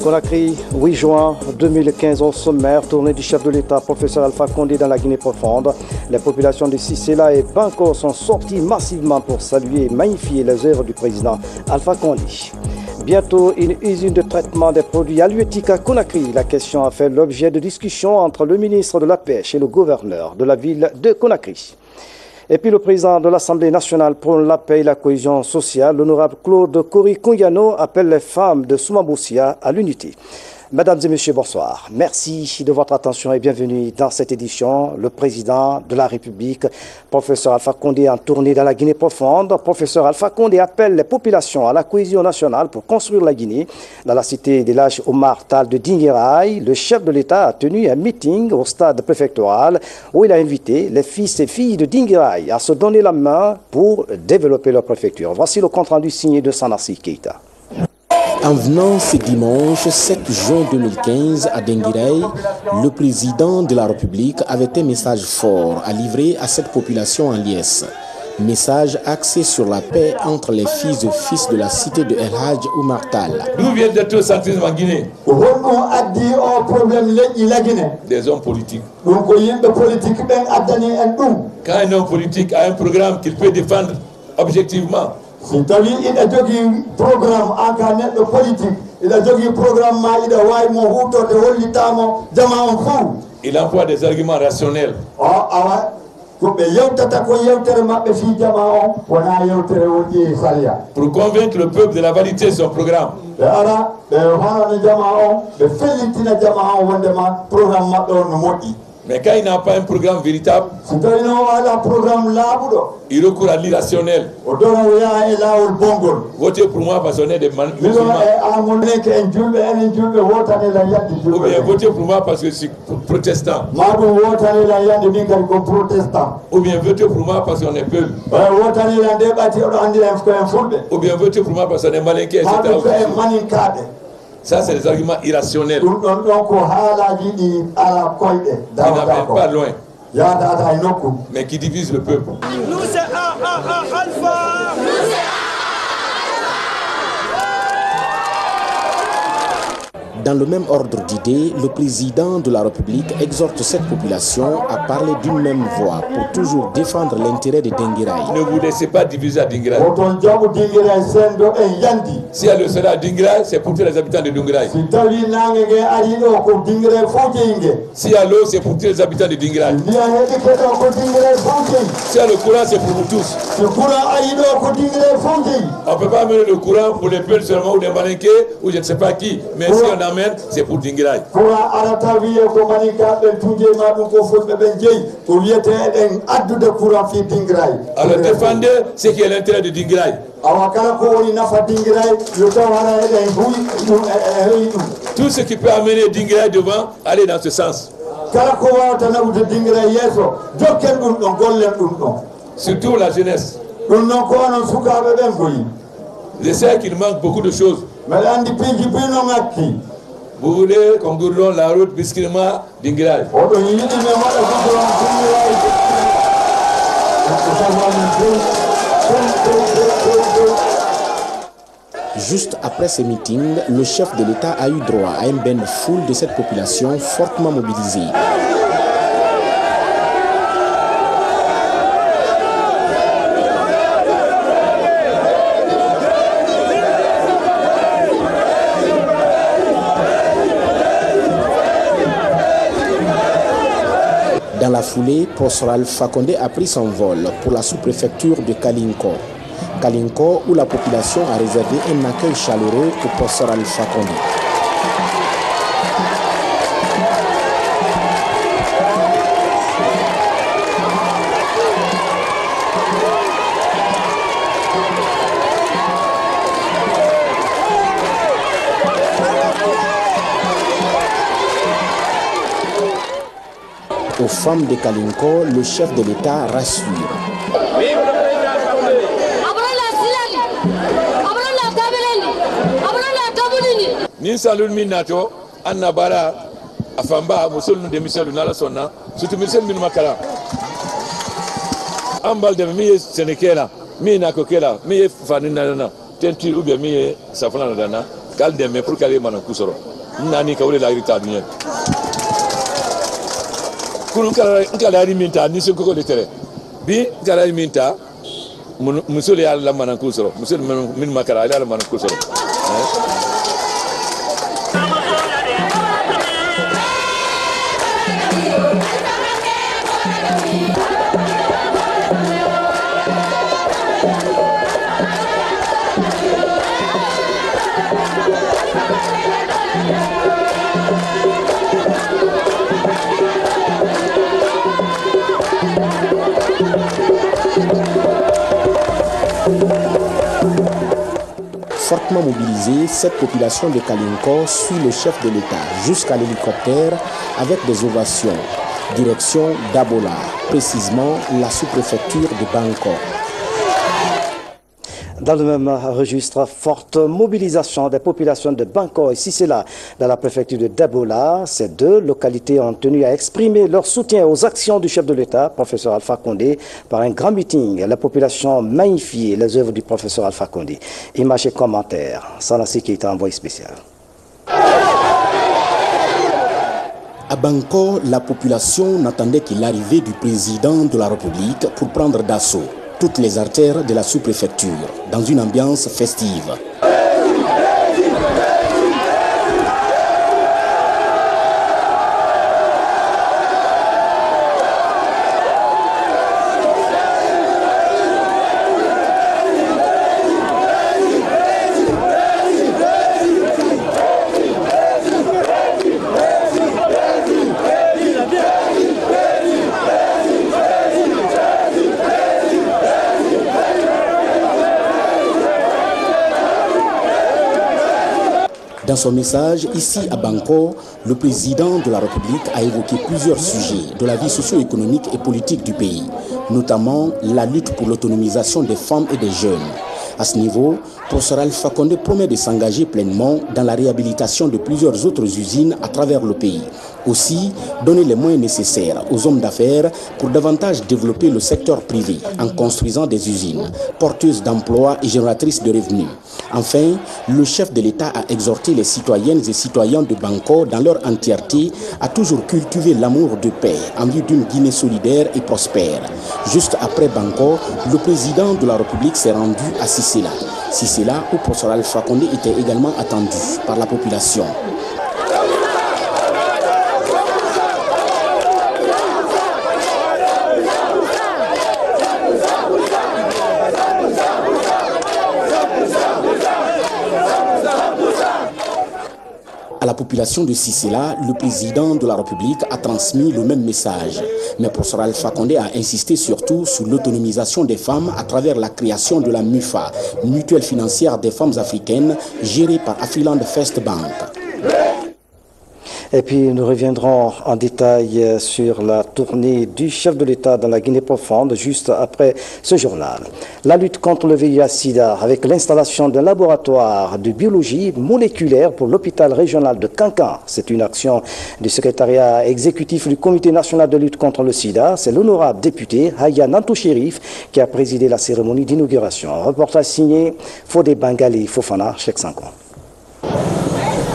Conakry, 8 juin 2015 au sommaire, tournée du chef de l'État, professeur Alpha Condé dans la Guinée profonde. Les populations de Sissela et Banco sont sorties massivement pour saluer et magnifier les œuvres du président Alpha Condé. Bientôt, une usine de traitement des produits halieutiques à Conakry. La question a fait l'objet de discussions entre le ministre de la Pêche et le gouverneur de la ville de Conakry. Et puis le président de l'Assemblée nationale pour la paix et la cohésion sociale, l'honorable Claude Kori-Kounyano, appelle les femmes de Soumaboussia à l'unité. Mesdames et messieurs, bonsoir. Merci de votre attention et bienvenue dans cette édition. Le président de la République, professeur Alpha Condé, en tournée dans la Guinée profonde. Professeur Alpha Condé appelle les populations à la cohésion nationale pour construire la Guinée. Dans la cité de l'âge Omar Tal de Dinguiraï, le chef de l'État a tenu un meeting au stade préfectoral où il a invité les fils et filles de Dinguiraï à se donner la main pour développer leur préfecture. Voici le compte-rendu signé de Sanassi Keita. En venant ce dimanche 7 juin 2015 à Dinguiraï, le président de la République avait un message fort à livrer à cette population en liesse. Message axé sur la paix entre les fils et fils de la cité de El Hadj Oumar Tal. D'où vient le centrisme en Guinée? Des hommes politiques. Quand un homme politique a un programme qu'il peut défendre objectivement, il emploie des arguments rationnels. Pour convaincre le peuple de la validité de son programme. Mais quand il n'a pas un programme véritable, il recourt à l'irrationnel. Votez pour moi parce qu'on est des musulmans. Ou bien votez pour moi parce que je suis protestant. Ou bien votez pour moi parce qu'on est peuple. Ou bien votez pour moi parce qu'on est malinqué, etc. Ça, c'est des arguments irrationnels. Ils n'amènent pas loin, mais qui divisent le peuple. Nous, c'est Alpha. Dans le même ordre d'idées, le président de la République exhorte cette population à parler d'une même voix pour toujours défendre l'intérêt de Dinguiraï. Ne vous laissez pas diviser à Dinguiraï. Si elle le sera à Dinguiraï, c'est pour tous les habitants de Dinguiraï. Si à l'eau, c'est pour tous les habitants de Dinguiraï. Si à le courant, c'est pour vous tous. On ne peut pas amener le courant pour les peuples seulement ou les malinqués ou je ne sais pas qui. Mais si on amène, c'est pour Dinguiraï. Alors défendez ce qui est l'intérêt de Dinguiraï. Tout ce qui peut amener Dinguiraï devant, allez dans ce sens. Surtout la jeunesse. Je sais qu'il manque beaucoup de choses. Vous voulez qu'on goudronne la route Biskirima Dinguiraï. Juste après ce meeting, le chef de l'État a eu droit à un bain de foule de cette population fortement mobilisée. Dans la foulée, professeur Alpha Condé a pris son vol pour la sous-préfecture de Kalinko. Kalinko, où la population a réservé un accueil chaleureux pour professeur Alpha Condé. Aux femmes de Kalinko, le chef de l'État rassure. Ni salun minato annabara afamba musulun de miselu nala sonna surtout misel min makala ambal de mi senekela mi na kokela mi fanina na tenti ou bien mi safana dana k'ale dɛmɛ pour qu'ale manaku sɔrɔ n nani ka o de la yiri ta duɲɛ kunu n kala yiri min ta nisɔnkɔkɔ de tɛrɛ bi n kala yiri min ta muso de y'ale la manaku sɔrɔ muso minnu ma kɛra ale y'ale manaku sɔrɔ. Fortement mobilisée, cette population de Kalinko suit le chef de l'État jusqu'à l'hélicoptère avec des ovations. Direction d'Abola, précisément la sous-préfecture de Bangkok. Dans le même registre, forte mobilisation des populations de Bangkok et Sisela dans la préfecture de Dabola. Ces deux localités ont tenu à exprimer leur soutien aux actions du chef de l'État, professeur Alpha Condé, par un grand meeting. La population magnifie les œuvres du professeur Alpha Condé. Images et commentaires. Sanassi qui est envoyé spécial. À Bangkok, la population n'attendait que l'arrivée du président de la République pour prendre d'assaut toutes les artères de la sous-préfecture, dans une ambiance festive. Dans son message, ici à Bangkok, le président de la République a évoqué plusieurs sujets de la vie socio-économique et politique du pays, notamment la lutte pour l'autonomisation des femmes et des jeunes. À ce niveau, professeur Alpha Condé promet de s'engager pleinement dans la réhabilitation de plusieurs autres usines à travers le pays. Aussi, donner les moyens nécessaires aux hommes d'affaires pour davantage développer le secteur privé en construisant des usines porteuses d'emplois et génératrices de revenus. Enfin, le chef de l'État a exhorté les citoyennes et citoyens de Bangkok dans leur entièreté à toujours cultiver l'amour de paix en vue d'une Guinée solidaire et prospère. Juste après Bangkok, le président de la République s'est rendu à Sisela. Sisela, où professeur Alpha Condé était également attendu par la population. À la population de Sisela, le président de la République a transmis le même message. Mais professeur Alpha Condé a insisté surtout sur l'autonomisation des femmes à travers la création de la MUFA, mutuelle financière des femmes africaines, gérée par Afriland First Bank. Et puis nous reviendrons en détail sur la tournée du chef de l'État dans la Guinée profonde juste après ce journal. La lutte contre le VIH-Sida avec l'installation d'un laboratoire de biologie moléculaire pour l'hôpital régional de Kankan. C'est une action du secrétariat exécutif du Comité national de lutte contre le Sida. C'est l'honorable député Haya Nantou Chérif qui a présidé la cérémonie d'inauguration. Reportage signé Fodé Bangali Fofana, Cheikh Sanko.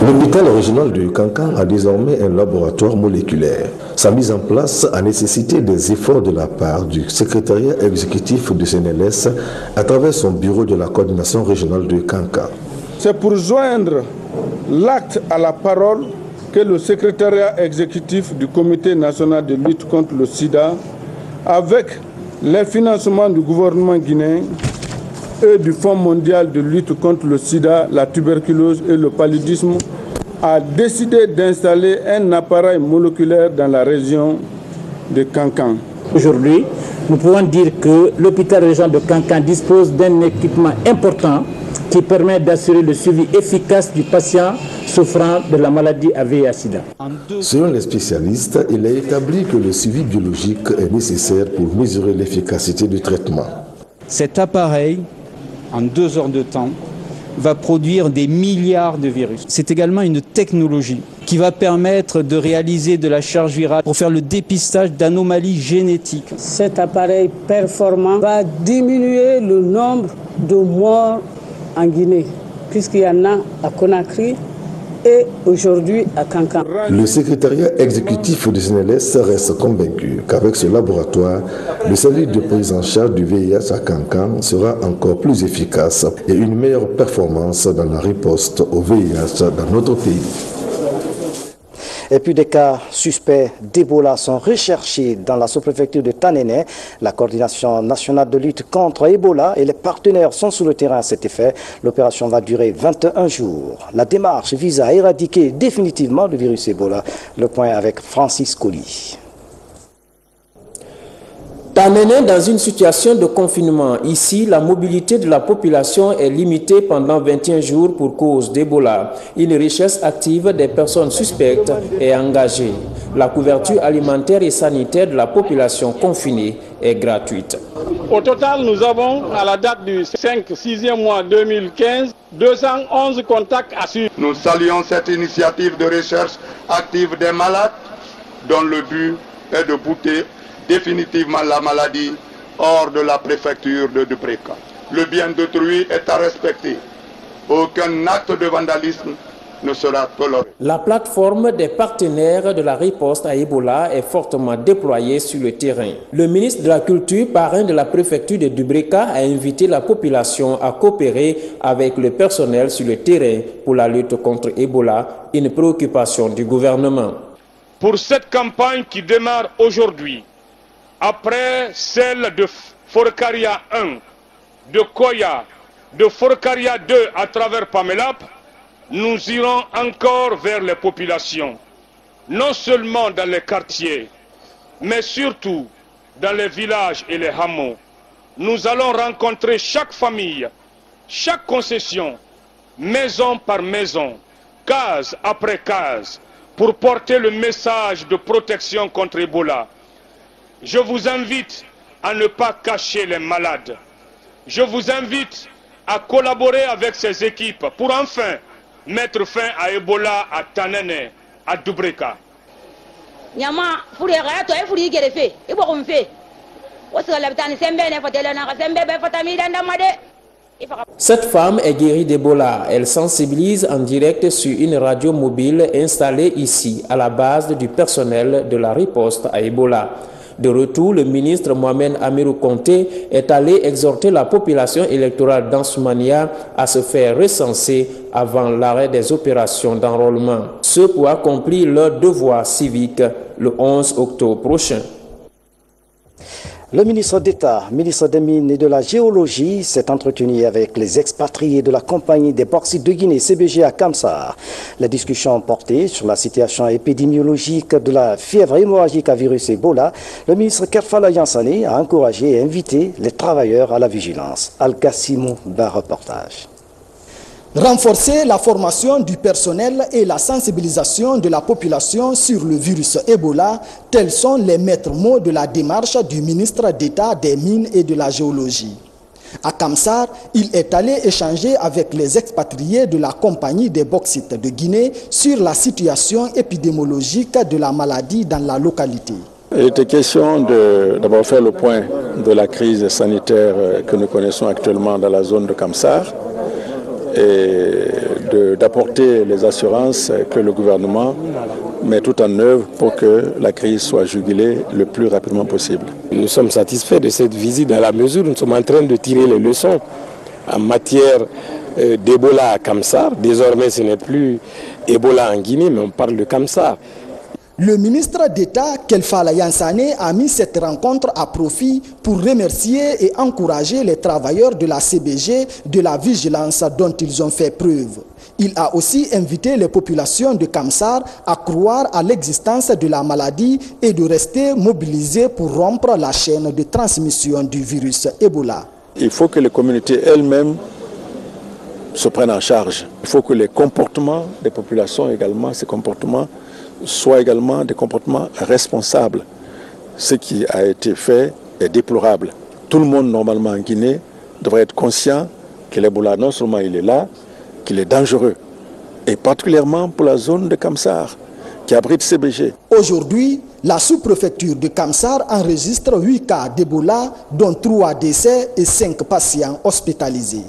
L'hôpital régional de Kankan a désormais un laboratoire moléculaire. Sa mise en place a nécessité des efforts de la part du secrétariat exécutif du CNLS à travers son bureau de la coordination régionale de Kankan. C'est pour joindre l'acte à la parole que le secrétariat exécutif du Comité national de lutte contre le sida, avec les financements du gouvernement guinéen et du Fonds mondial de lutte contre le sida, la tuberculose et le paludisme, a décidé d'installer un appareil moléculaire dans la région de Kankan. Aujourd'hui, nous pouvons dire que l'hôpital régional de Kankan dispose d'un équipement important qui permet d'assurer le suivi efficace du patient souffrant de la maladie à VIH-Sida. Selon les spécialistes, il est établi que le suivi biologique est nécessaire pour mesurer l'efficacité du traitement. Cet appareil, en 2 heures de temps, va produire des milliards de virus. C'est également une technologie qui va permettre de réaliser de la charge virale pour faire le dépistage d'anomalies génétiques. Cet appareil performant va diminuer le nombre de morts en Guinée. puisqu'il y en a à Conakry et aujourd'hui à Kankan. Le secrétariat exécutif du CNLS reste convaincu qu'avec ce laboratoire, le service de prise en charge du VIH à Kankan sera encore plus efficace et une meilleure performance dans la riposte au VIH dans notre pays. Et puis des cas suspects d'Ebola sont recherchés dans la sous-préfecture de Tanene. La coordination nationale de lutte contre Ebola et les partenaires sont sur le terrain à cet effet. L'opération va durer 21 jours. La démarche vise à éradiquer définitivement le virus Ebola. Le point avec Francis Colli. Tanene dans une situation de confinement. Ici, la mobilité de la population est limitée pendant 21 jours pour cause d'Ebola. Une recherche active des personnes suspectes est engagée. La couverture alimentaire et sanitaire de la population confinée est gratuite. Au total, nous avons, à la date du 5-6e mois 2015, 211 contacts assurés. Nous saluons cette initiative de recherche active des malades dont le but est de bouter définitivement la maladie hors de la préfecture de Dubreka. Le bien d'autrui est à respecter. Aucun acte de vandalisme ne sera toléré. La plateforme des partenaires de la riposte à Ebola est fortement déployée sur le terrain. Le ministre de la Culture, parrain de la préfecture de Dubreka, a invité la population à coopérer avec le personnel sur le terrain pour la lutte contre Ebola, une préoccupation du gouvernement. Pour cette campagne qui démarre aujourd'hui, après celle de Forcaria 1, de Koya, de Forcaria 2 à travers Pamelap, nous irons encore vers les populations, non seulement dans les quartiers, mais surtout dans les villages et les hameaux. Nous allons rencontrer chaque famille, chaque concession, maison par maison, case après case, pour porter le message de protection contre Ebola. Je vous invite à ne pas cacher les malades. Je vous invite à collaborer avec ces équipes pour enfin mettre fin à Ebola à Tanene, à Dubreka. Cette femme est guérie d'Ebola. Elle sensibilise en direct sur une radio mobile installée ici, à la base du personnel de la riposte à Ebola. De retour, le ministre Mohamed Amirou Konté est allé exhorter la population électorale d'Ansoumania à se faire recenser avant l'arrêt des opérations d'enrôlement. Ce pour accomplir leur devoir civique le 11 octobre prochain. Le ministre d'État, ministre des Mines et de la Géologie, s'est entretenu avec les expatriés de la compagnie des bauxites de Guinée, CBG à Kamsar. Les discussions ont porté sur la situation épidémiologique de la fièvre hémorragique à virus Ebola. Le ministre Kerfala Yansane a encouragé et invité les travailleurs à la vigilance. Al-Gassimou, reportage. Renforcer la formation du personnel et la sensibilisation de la population sur le virus Ebola, tels sont les maîtres mots de la démarche du ministre d'État des Mines et de la Géologie. À Kamsar, il est allé échanger avec les expatriés de la compagnie des bauxites de Guinée sur la situation épidémiologique de la maladie dans la localité. Il était question d'abord faire le point de la crise sanitaire que nous connaissons actuellement dans la zone de Kamsar, et d'apporter les assurances que le gouvernement met tout en œuvre pour que la crise soit jugulée le plus rapidement possible. Nous sommes satisfaits de cette visite dans la mesure où nous sommes en train de tirer les leçons en matière d'Ebola à Kamsar. Désormais, ce n'est plus Ebola en Guinée, mais on parle de Kamsar. Le ministre d'État, Kerfala Yansane, a mis cette rencontre à profit pour remercier et encourager les travailleurs de la CBG de la vigilance dont ils ont fait preuve. Il a aussi invité les populations de Kamsar à croire à l'existence de la maladie et de rester mobilisés pour rompre la chaîne de transmission du virus Ebola. Il faut que les communautés elles-mêmes se prennent en charge. Il faut que les comportements des populations également, ces comportements, soient également des comportements responsables. Ce qui a été fait est déplorable. Tout le monde normalement en Guinée devrait être conscient que l'Ebola non seulement il est là, qu'il est dangereux, et particulièrement pour la zone de Kamsar qui abrite CBG. Aujourd'hui, la sous-préfecture de Kamsar enregistre 8 cas d'Ebola, dont 3 décès et 5 patients hospitalisés.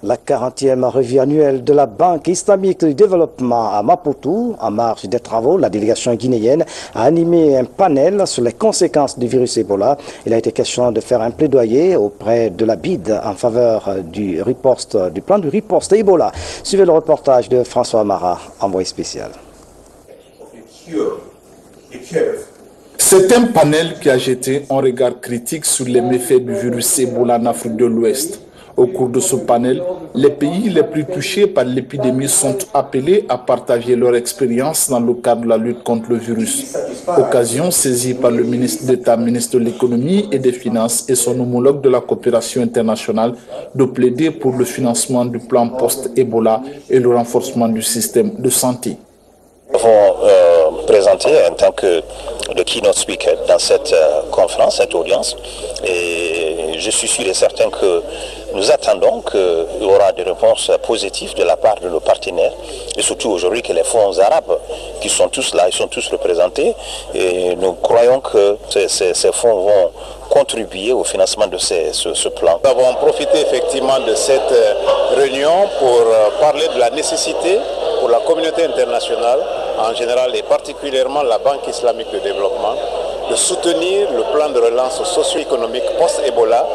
La 40e revue annuelle de la Banque islamique du développement à Maputo, en marge des travaux, la délégation guinéenne a animé un panel sur les conséquences du virus Ebola. Il a été question de faire un plaidoyer auprès de la BID en faveur du plan de riposte Ebola. Suivez le reportage de François Amara, envoyé spécial. C'est un panel qui a jeté un regard critique sur les méfaits du virus Ebola en Afrique de l'Ouest. Au cours de ce panel, les pays les plus touchés par l'épidémie sont appelés à partager leur expérience dans le cadre de la lutte contre le virus. Occasion saisie par le ministre d'État, ministre de l'économie et des finances et son homologue de la coopération internationale de plaider pour le financement du plan post-Ebola et le renforcement du système de santé. Nous avons présenté en tant que keynote speaker dans cette conférence, cette audience, et je suis sûr et certain que nous attendons qu'il y aura des réponses positives de la part de nos partenaires, et surtout aujourd'hui que les fonds arabes, qui sont tous là, ils sont tous représentés, et nous croyons que ces fonds vont contribuer au financement de ce plan. Nous avons profité effectivement de cette réunion pour parler de la nécessité pour la communauté internationale, en général et particulièrement la Banque islamique de développement, de soutenir le plan de relance socio-économique post-Ebola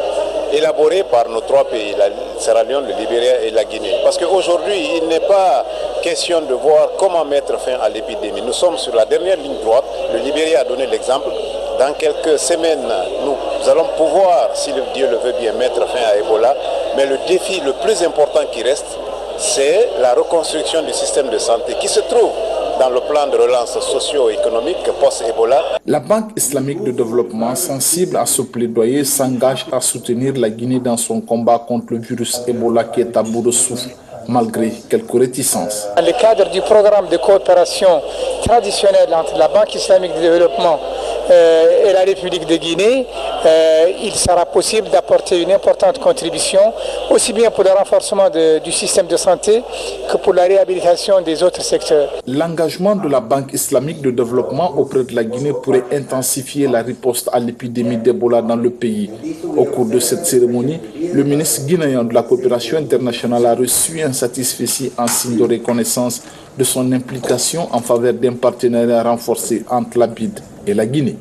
élaboré par nos trois pays, la Sierra Leone, le Libéria et la Guinée. Parce qu'aujourd'hui, il n'est pas question de voir comment mettre fin à l'épidémie. Nous sommes sur la dernière ligne droite. Le Libéria a donné l'exemple. Dans quelques semaines, nous allons pouvoir, si Dieu le veut bien, mettre fin à Ebola. Mais le défi le plus important qui reste, c'est la reconstruction du système de santé qui se trouve dans le plan de relance socio-économique post-Ebola. La Banque islamique de développement, sensible à ce plaidoyer, s'engage à soutenir la Guinée dans son combat contre le virus Ebola qui est à bout de souffle, malgré quelques réticences. Dans le cadre du programme de coopération traditionnel entre la Banque islamique de développement et la République de Guinée, il sera possible d'apporter une importante contribution, aussi bien pour le renforcement du système de santé que pour la réhabilitation des autres secteurs. L'engagement de la Banque islamique de développement auprès de la Guinée pourrait intensifier la riposte à l'épidémie d'Ebola dans le pays. Au cours de cette cérémonie, le ministre guinéen de la coopération internationale a reçu un satisfecit en signe de reconnaissance de son implication en faveur d'un partenariat renforcé entre la BID et la Guinée.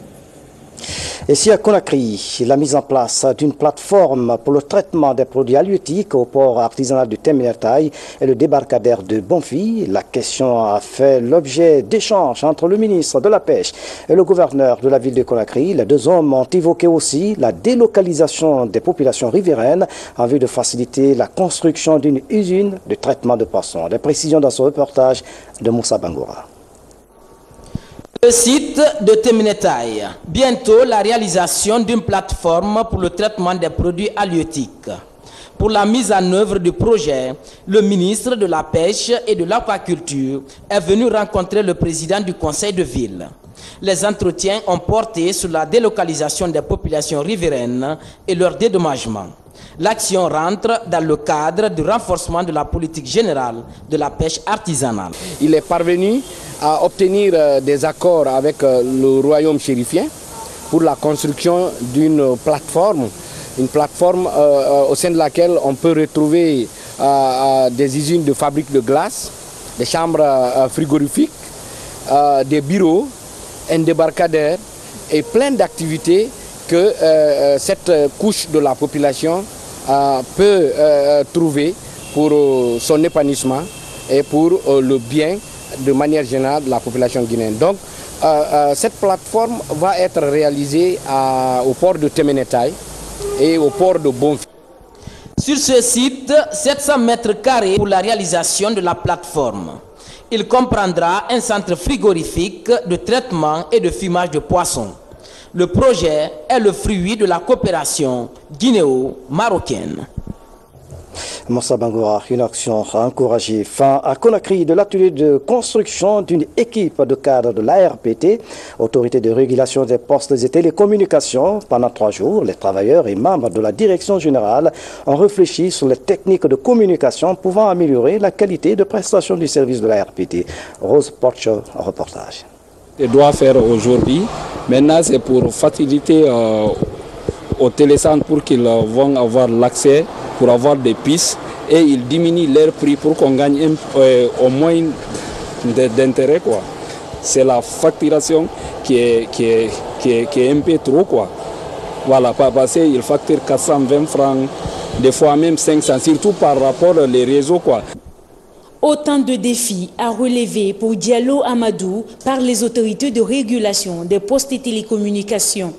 Ici à Conakry, la mise en place d'une plateforme pour le traitement des produits halieutiques au port artisanal de Teminatai et le débarcadère de Bonfi. La question a fait l'objet d'échanges entre le ministre de la Pêche et le gouverneur de la ville de Conakry. Les deux hommes ont évoqué aussi la délocalisation des populations riveraines en vue de faciliter la construction d'une usine de traitement de poissons. Des précisions dans ce reportage de Moussa Bangoura. Le site de Teminatai, bientôt la réalisation d'une plateforme pour le traitement des produits halieutiques. Pour la mise en œuvre du projet, le ministre de la Pêche et de l'Aquaculture est venu rencontrer le président du conseil de ville. Les entretiens ont porté sur la délocalisation des populations riveraines et leur dédommagement. L'action rentre dans le cadre du renforcement de la politique générale de la pêche artisanale. Il est parvenu à obtenir des accords avec le royaume chérifien pour la construction d'une plateforme, au sein de laquelle on peut retrouver des usines de fabrique de glace, des chambres frigorifiques, des bureaux, un débarcadère et plein d'activités que cette couche de la population peut trouver pour son épanouissement et pour le bien de manière générale de la population guinéenne. Donc cette plateforme va être réalisée au port de Teminatai et au port de Bonfi. Sur ce site, 700 mètres carrés pour la réalisation de la plateforme. Il comprendra un centre frigorifique de traitement et de fumage de poissons. Le projet est le fruit de la coopération guinéo-marocaine. Moussa Bangoura, une action a encouragé fin à Conakry de l'atelier de construction d'une équipe de cadres de l'ARPT, Autorité de régulation des postes et télécommunications. Pendant 3 jours, les travailleurs et membres de la direction générale ont réfléchi sur les techniques de communication pouvant améliorer la qualité de prestation du service de l'ARPT. Rose Porcho, reportage. Doit faire aujourd'hui. Maintenant, c'est pour faciliter aux télécentres pour qu'ils vont avoir l'accès, pour avoir des pistes et ils diminuent leur prix pour qu'on gagne au moins d'intérêt, quoi. C'est la facturation qui est un peu trop, quoi. Voilà, parce qu'ils facturent 420 francs, des fois même 500, surtout par rapport aux réseaux, quoi. Autant de défis à relever pour Diallo Amadou par les autorités de régulation des postes et télécommunications.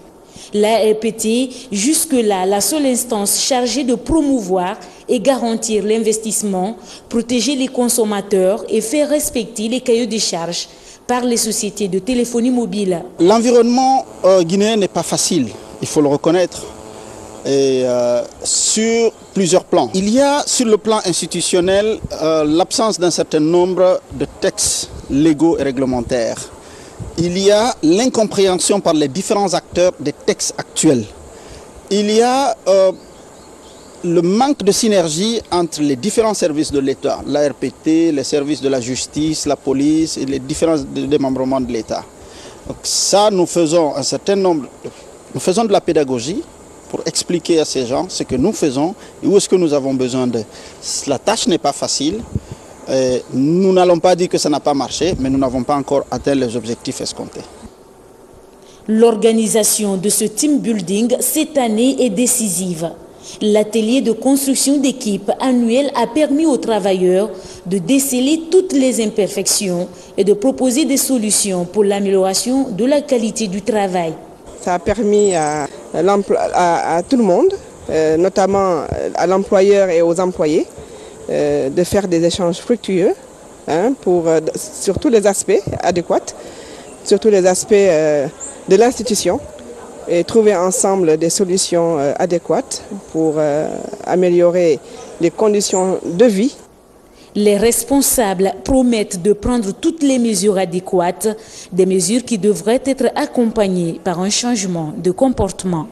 L'ARPT, jusque-là la seule instance chargée de promouvoir et garantir l'investissement, protéger les consommateurs et faire respecter les cahiers de charges par les sociétés de téléphonie mobile. L'environnement guinéen n'est pas facile, il faut le reconnaître, et sur plusieurs plans. Il y a sur le plan institutionnel l'absence d'un certain nombre de textes légaux et réglementaires. Il y a l'incompréhension par les différents acteurs des textes actuels. Il y a le manque de synergie entre les différents services de l'État, l'ARPT, les services de la justice, la police et les différents démembrements de l'État. Donc ça, nous faisons un certain nombre, nous faisons de la pédagogie pour expliquer à ces gens ce que nous faisons et où est-ce que nous avons besoin de. La tâche n'est pas facile. Nous n'allons pas dire que ça n'a pas marché, mais nous n'avons pas encore atteint les objectifs escomptés. L'organisation de ce team building cette année est décisive. L'atelier de construction d'équipe annuel a permis aux travailleurs de déceler toutes les imperfections et de proposer des solutions pour l'amélioration de la qualité du travail. Ça a permis à tout le monde, notamment à l'employeur et aux employés, de faire des échanges fructueux sur tous les aspects adéquats, sur tous les aspects de l'institution, et trouver ensemble des solutions adéquates pour améliorer les conditions de vie. Les responsables promettent de prendre toutes les mesures adéquates, des mesures qui devraient être accompagnées par un changement de comportement.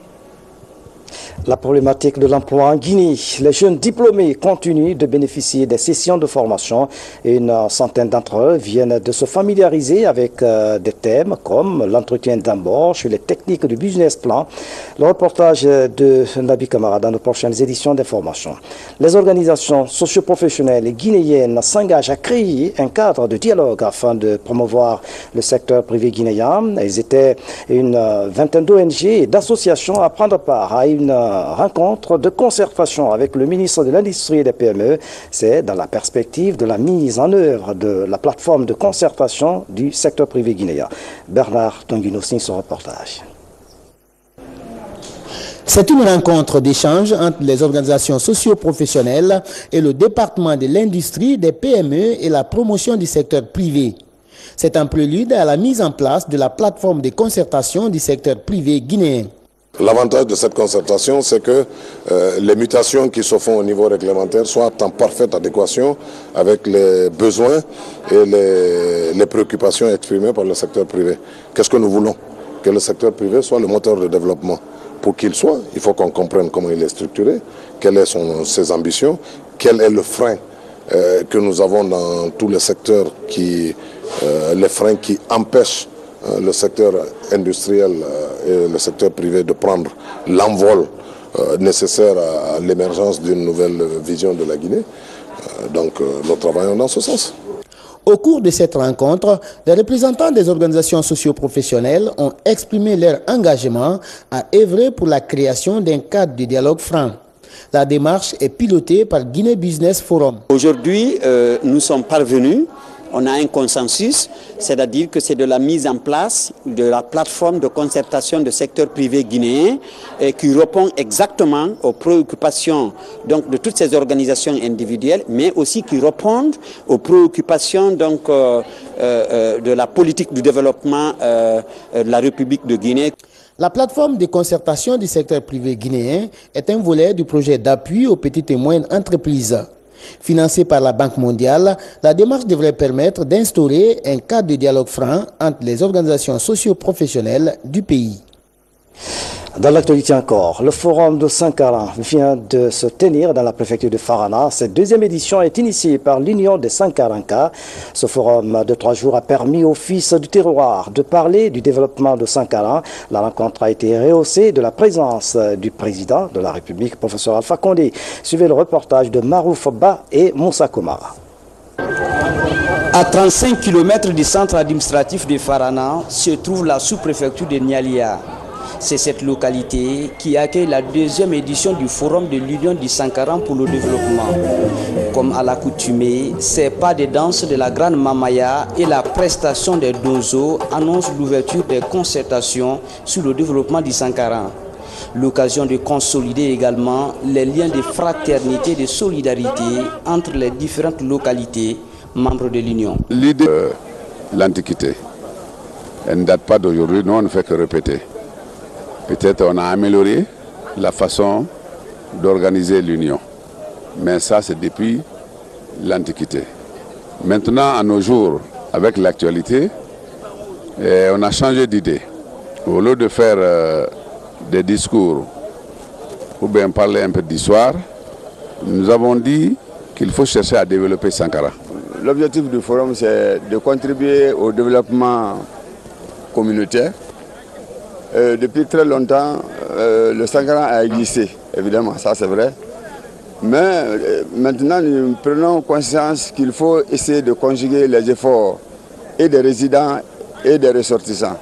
La problématique de l'emploi en Guinée. Les jeunes diplômés continuent de bénéficier des sessions de formation et une centaine d'entre eux viennent de se familiariser avec des thèmes comme l'entretien d'embauche, les techniques du business plan. Le reportage de Nabi Kamara dans nos prochaines éditions d'information. Les organisations socioprofessionnelles guinéennes s'engagent à créer un cadre de dialogue afin de promouvoir le secteur privé guinéen. Ils étaient une vingtaine d'ONG et d'associations à prendre part à une rencontre de concertation avec le ministre de l'Industrie et des PME. C'est dans la perspective de la mise en œuvre de la plateforme de concertation du secteur privé guinéen. Bernard Tonguino signe son reportage. C'est une rencontre d'échange entre les organisations socio-professionnelles et le département de l'industrie, des PME et la promotion du secteur privé. C'est un prélude à la mise en place de la plateforme de concertation du secteur privé guinéen. L'avantage de cette concertation, c'est que les mutations qui se font au niveau réglementaire soient en parfaite adéquation avec les besoins et les préoccupations exprimées par le secteur privé. Qu'est-ce que nous voulons? Que le secteur privé soit le moteur de développement. Pour qu'il soit, il faut qu'on comprenne comment il est structuré, quelles sont ses ambitions, quel est le frein que nous avons dans tous les secteurs, les freins qui empêchent le secteur industriel et le secteur privé de prendre l'envol nécessaire à l'émergence d'une nouvelle vision de la Guinée. Donc nous travaillons dans ce sens. Au cours de cette rencontre, les représentants des organisations socio-professionnelles ont exprimé leur engagement à œuvrer pour la création d'un cadre de dialogue franc. La démarche est pilotée par Guinée Business Forum. Aujourd'hui, nous sommes parvenus. On a un consensus, c'est-à-dire que c'est de la mise en place de la plateforme de concertation du secteur privé guinéen qui répond exactement aux préoccupations donc, de toutes ces organisations individuelles, mais aussi qui répondent aux préoccupations donc, de la politique du développement de la République de Guinée. La plateforme de concertation du secteur privé guinéen est un volet du projet d'appui aux petites et moyennes entreprises. Financée par la Banque mondiale, la démarche devrait permettre d'instaurer un cadre de dialogue franc entre les organisations socio-professionnelles du pays. Dans l'actualité encore, le forum de Sankara vient de se tenir dans la préfecture de Farana. Cette deuxième édition est initiée par l'Union des Sankaranka. Ce forum de 3 jours a permis aux fils du terroir de parler du développement de Sankara. La rencontre a été rehaussée de la présence du président de la République, professeur Alpha Condé. Suivez le reportage de Marouf Ba et Moussa Komara. À 35 km du centre administratif de Farana se trouve la sous-préfecture de Nialia. C'est cette localité qui accueille la deuxième édition du Forum de l'Union du Sankaran pour le développement. Comme à l'accoutumée, ces pas de danse de la Grande Mamaya et la prestation des dozos annoncent l'ouverture des concertations sur le développement du Sankaran. L'occasion de consolider également les liens de fraternité et de solidarité entre les différentes localités membres de l'Union. L'idée de l'Antiquité, elle ne date pas d'aujourd'hui, nous on ne fait que répéter. Peut-être on a amélioré la façon d'organiser l'Union. Mais ça, c'est depuis l'Antiquité. Maintenant, à nos jours, avec l'actualité, on a changé d'idée. Au lieu de faire des discours ou bien parler un peu d'histoire, nous avons dit qu'il faut chercher à développer Sankara. L'objectif du forum, c'est de contribuer au développement communautaire. Depuis très longtemps, le Sankara a existé, évidemment, ça c'est vrai. Mais maintenant, nous prenons conscience qu'il faut essayer de conjuguer les efforts et des résidents et des ressortissants.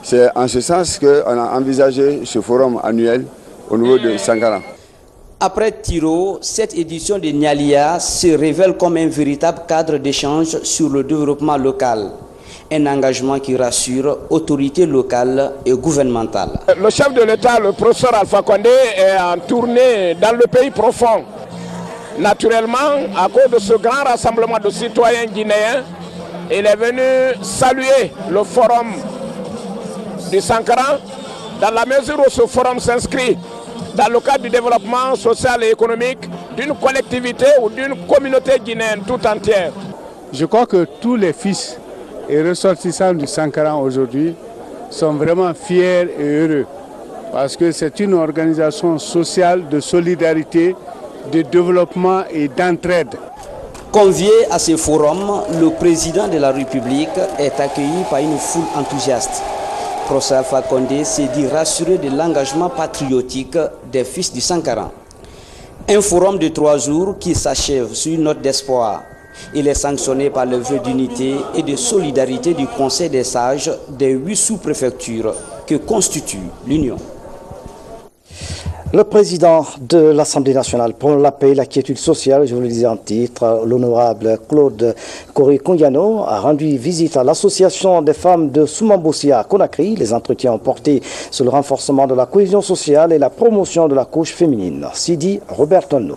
C'est en ce sens qu'on a envisagé ce forum annuel au niveau de Sankara. Après Tiro, cette édition de Nialia se révèle comme un véritable cadre d'échange sur le développement local. Un engagement qui rassure autorités locales et gouvernementales. Le chef de l'État, le professeur Alpha Condé, est en tournée dans le pays profond. Naturellement, à cause de ce grand rassemblement de citoyens guinéens, il est venu saluer le forum du Sankara, dans la mesure où ce forum s'inscrit dans le cadre du développement social et économique d'une collectivité ou d'une communauté guinéenne tout entière. Je crois que tous les fils et ressortissants du Sankaran aujourd'hui sont vraiment fiers et heureux parce que c'est une organisation sociale de solidarité, de développement et d'entraide. Convié à ce forum, le président de la République est accueilli par une foule enthousiaste. Professeur Alpha Condé s'est dit rassuré de l'engagement patriotique des fils du Sankaran. Un forum de 3 jours qui s'achève sur une note d'espoir. Il est sanctionné par le vœu d'unité et de solidarité du Conseil des sages des 8 sous-préfectures que constitue l'Union. Le président de l'Assemblée nationale pour la paix et la quiétude sociale, je vous le disais en titre, l'honorable Claude Kori-Konyano a rendu visite à l'association des femmes de Soumambossia à Conakry. Les entretiens ont porté sur le renforcement de la cohésion sociale et la promotion de la couche féminine. Sidi Robertono.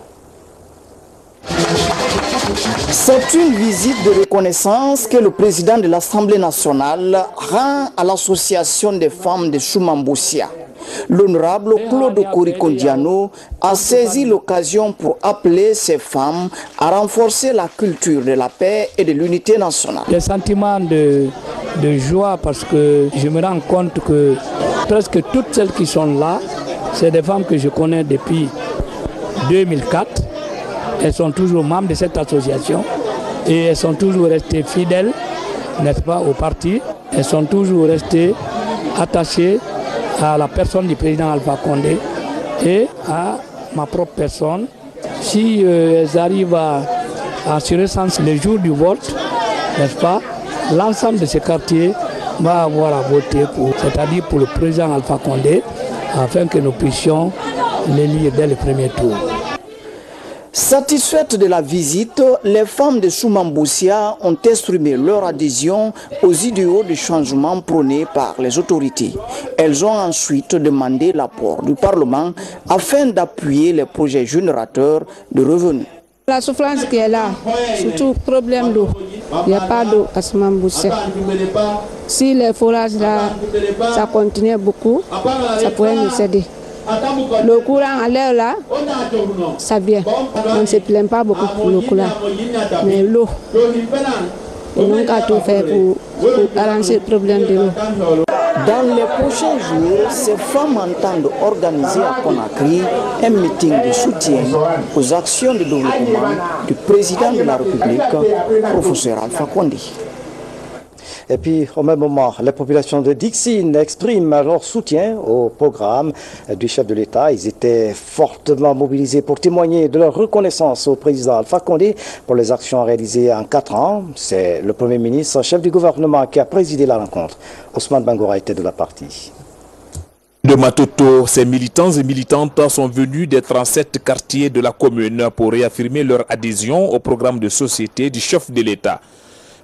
C'est une visite de reconnaissance que le président de l'Assemblée nationale rend à l'association des femmes de Soumambossia. L'honorable Claude Kori-Konyano a saisi l'occasion pour appeler ces femmes à renforcer la culture de la paix et de l'unité nationale. Des sentiments de joie parce que je me rends compte que presque toutes celles qui sont là, c'est des femmes que je connais depuis 2004. Elles sont toujours membres de cette association et elles sont toujours restées fidèles, n'est-ce pas, au parti. Elles sont toujours restées attachées à la personne du président Alpha Condé et à ma propre personne. Si elles arrivent à se recenser le jour du vote, n'est-ce pas, l'ensemble de ces quartiers va avoir à voter c'est-à-dire pour le président Alpha Condé, afin que nous puissions l'élire dès le premier tour. Satisfaites de la visite, les femmes de Soumambossia ont exprimé leur adhésion aux idéaux de changement prônés par les autorités. Elles ont ensuite demandé l'apport du Parlement afin d'appuyer les projets générateurs de revenus. La souffrance qui est là, surtout le problème d'eau. Il n'y a pas d'eau à Soumambossia. Si les forages là, ça continuait beaucoup, ça pourrait nous aider. Le courant à l'air là, ça vient. On ne se plaint pas beaucoup pour le courant. Mais l'eau, Et nous avons tout fait pour arranger le problème de l'eau. Dans les prochains jours, ces femmes entendent organiser à Conakry un meeting de soutien aux actions de développement du président de la République, professeur Alpha Condé. Et puis, au même moment, les populations de Dixine expriment leur soutien au programme du chef de l'État. Ils étaient fortement mobilisés pour témoigner de leur reconnaissance au président Alpha Condé pour les actions réalisées en 4 ans. C'est le Premier ministre, chef du gouvernement, qui a présidé la rencontre. Ousmane Bangoura était de la partie. De Matoto, ces militants et militantes sont venus des 37 quartiers de la commune pour réaffirmer leur adhésion au programme de société du chef de l'État.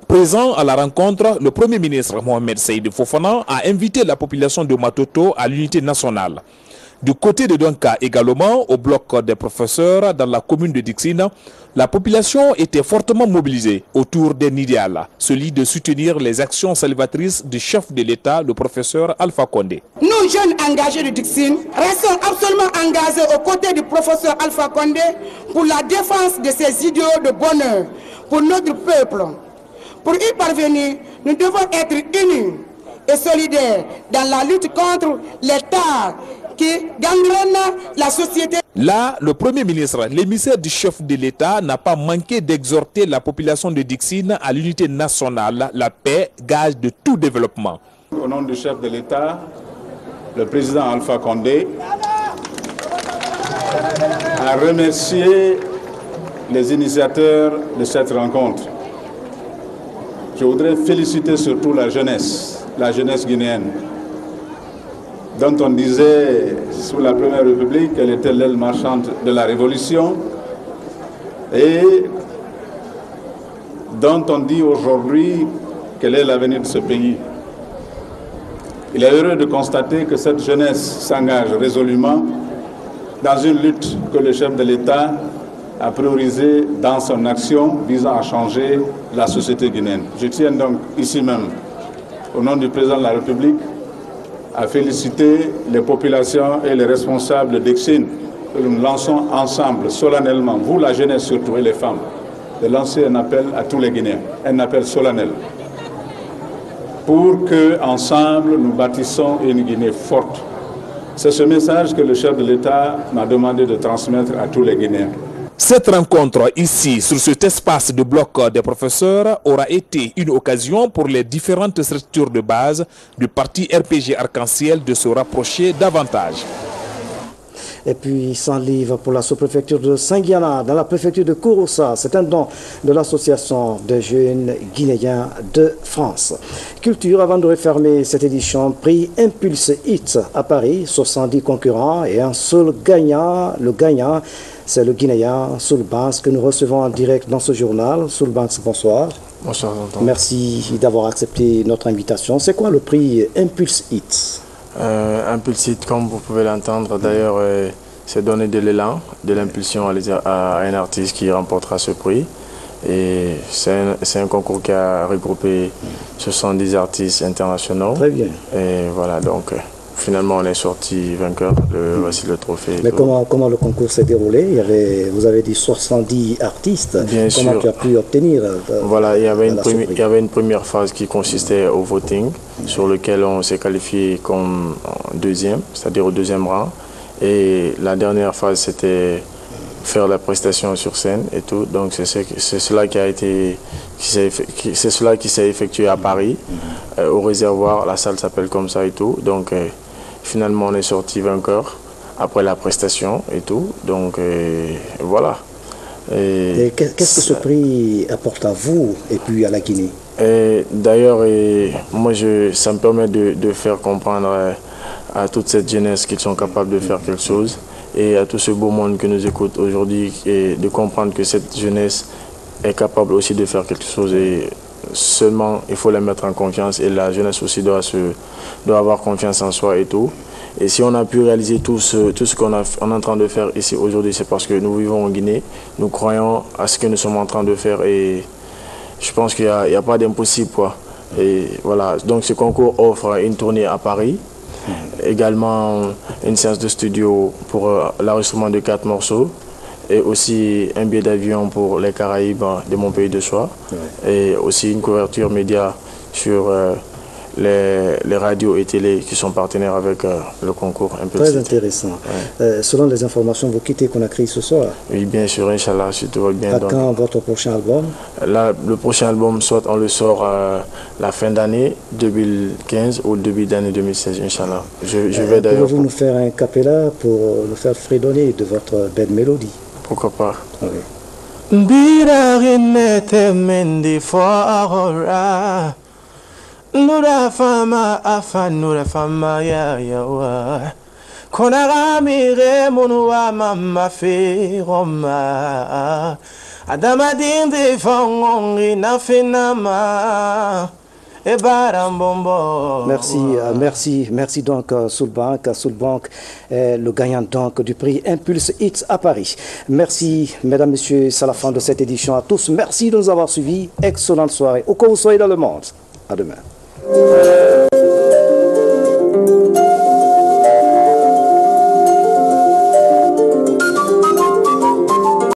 Présent à la rencontre, le Premier ministre Mohamed Saïd Fofana a invité la population de Matoto à l'unité nationale. Du côté de Donka également, au bloc des professeurs dans la commune de Dixine, la population était fortement mobilisée autour d'un idéal, celui de soutenir les actions salvatrices du chef de l'État, le professeur Alpha Condé. Nous, jeunes engagés de Dixine, restons absolument engagés aux côtés du professeur Alpha Condé pour la défense de ses idéaux de bonheur pour notre peuple. Pour y parvenir, nous devons être unis et solidaires dans la lutte contre l'État qui gangrène la société. Là, le Premier ministre, l'émissaire du chef de l'État, n'a pas manqué d'exhorter la population de Dixine à l'unité nationale, la paix, gage de tout développement. Au nom du chef de l'État, le président Alpha Condé a remercié les initiateurs de cette rencontre. Je voudrais féliciter surtout la jeunesse guinéenne, dont on disait sous la Première République qu'elle était l'aile marchande de la Révolution et dont on dit aujourd'hui qu'elle est l'avenir de ce pays. Il est heureux de constater que cette jeunesse s'engage résolument dans une lutte que le chef de l'État a priorisée dans son action visant à changer la société guinéenne. Je tiens donc ici même, au nom du président de la République, à féliciter les populations et les responsables d'Exine que nous lançons ensemble, solennellement, vous la jeunesse surtout et les femmes, de lancer un appel à tous les Guinéens, un appel solennel, pour que ensemble nous bâtissons une Guinée forte. C'est ce message que le chef de l'État m'a demandé de transmettre à tous les Guinéens. Cette rencontre ici, sur cet espace de bloc des professeurs, aura été une occasion pour les différentes structures de base du parti RPG Arc-en-Ciel de se rapprocher davantage. Et puis 100 livres pour la sous-préfecture de Saint-Guyana, dans la préfecture de Kouroussa. C'est un don de l'association des jeunes guinéens de France. Culture, avant de refermer cette édition, prix Impulse Hit à Paris, 70 concurrents et un seul gagnant. Le gagnant, c'est le Guinéen Soulbans que nous recevons en direct dans ce journal. Soulbans, bonsoir. Bonsoir, tonton. Merci d'avoir accepté notre invitation. C'est quoi le prix Impulse Hit? Impulse Hit, comme vous pouvez l'entendre, d'ailleurs, c'est donner de l'élan, de l'impulsion à un artiste qui remportera ce prix. Et c'est un concours qui a regroupé 70 artistes internationaux. Très bien. Et voilà, donc finalement on est sorti vainqueur. Voici le trophée. Mais comment le concours s'est déroulé? Vous avez dit 70 artistes. Bien comment sûr. tu as pu obtenir Voilà, il y avait une première phase qui consistait au voting, sur lequel on s'est qualifié comme deuxième, c'est-à-dire au deuxième rang. Et la dernière phase, c'était faire la prestation sur scène et tout. Donc c'est cela qui s'est effectué à Paris, au réservoir. La salle s'appelle comme ça et tout. Donc finalement on est sorti vainqueur après la prestation et tout. Donc voilà. Et qu'est-ce que ce prix apporte à vous et puis à la Guinée? D'ailleurs, moi ça me permet de faire comprendre à toute cette jeunesse qu'ils sont capables de faire quelque chose, et à tout ce beau monde qui nous écoute aujourd'hui, et de comprendre que cette jeunesse est capable aussi de faire quelque chose, et seulement il faut les mettre en confiance, et la jeunesse aussi doit avoir confiance en soi et tout. Et si on a pu réaliser tout ce qu'on est en train de faire ici aujourd'hui, c'est parce que nous vivons en Guinée, nous croyons à ce que nous sommes en train de faire, et je pense qu'il n'y a pas d'impossible, quoi. Et voilà, donc ce concours offre une tournée à Paris, également une séance de studio pour l'enregistrement de 4 morceaux, et aussi un billet d'avion pour les Caraïbes de mon pays de choix, et aussi une couverture média sur les radios et télé qui sont partenaires avec le concours. Très intéressant. Selon les informations, vous quittez Conakry ce soir? Oui, bien sûr, Inch'Allah, si tout va bien. À quand votre prochain album? Là, le prochain album, soit on le sort la fin d'année 2015 ou début d'année 2016, Inch'Allah. Je vais d'ailleurs... Pouvez-vous nous faire un cappella pour nous faire fredonner de votre belle mélodie? Pourquoi pas. Nura fama afa nura fama ya wa Konara mire munwa mama fe roma Adama dinde fangongi na finama e barambombo. Merci donc Soulbank, le gagnant donc du prix Impulse Hits à Paris. Merci mesdames, messieurs, c'est la fin de cette édition. À tous, merci de nous avoir suivis. Excellente soirée, où que vous soyez dans le monde. À demain.